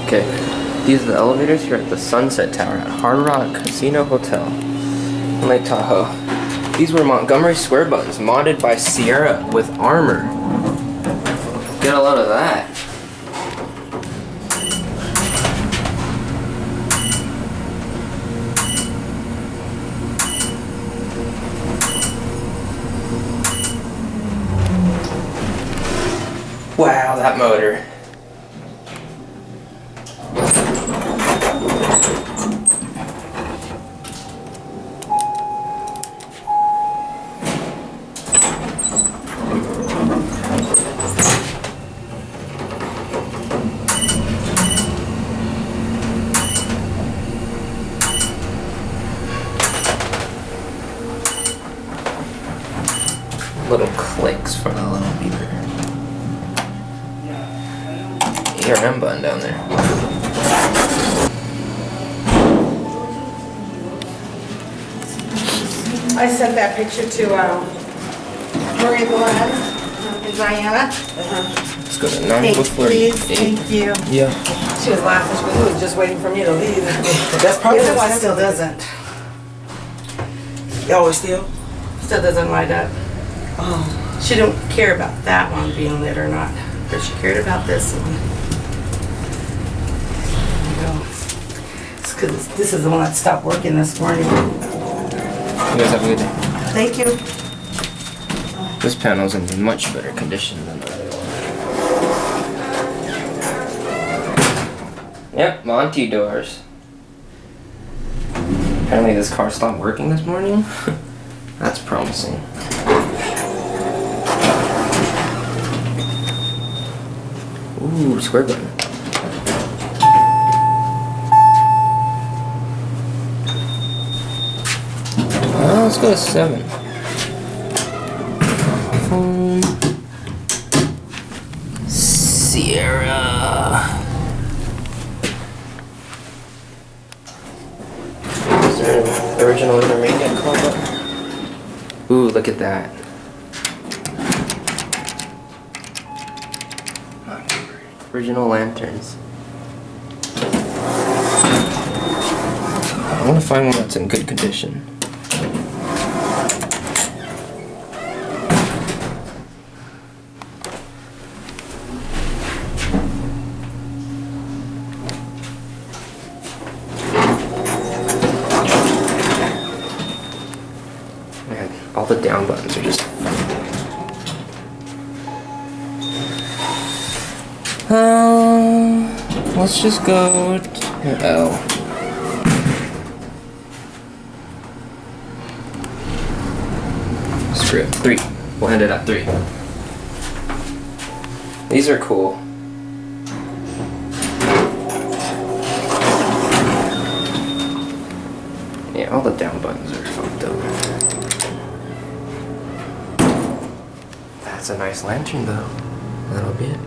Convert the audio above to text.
Okay, these are the elevators here at the Sunset Tower at Hard Rock Casino Hotel in Lake Tahoe. These were Montgomery square buttons modded by Sierra with armor. Get a load of that. Wow, that motor. Little clicks for the little beeper. ERM button down there. I sent that picture to Maria Glenn and Diana. Let's go to 9 before 8. Please, thank you. Yeah. She was laughing. She was just waiting for me to leave. That's probably The other one still doesn't. Oh, it's still? Still doesn't light up. Oh. She didn't care about that one being lit or not, but she cared about this one. There you go. It's 'cause this is the one that stopped working this morning. You guys have a good day. Thank you. This panel's in much better condition than the other one. Yep, Monty doors. Apparently this car stopped working this morning. That's promising. Ooh, square button. Let's go to 7. Sierra. Is there an original intermediate call button? Ooh, look at that. Original lanterns. I want to find one that's in good condition. Man, all the down buttons are just let's just go to L. Screw it. 3. We'll end it at 3. These are cool. Yeah, all the down buttons are fucked up. That's a nice lantern though. A little bit.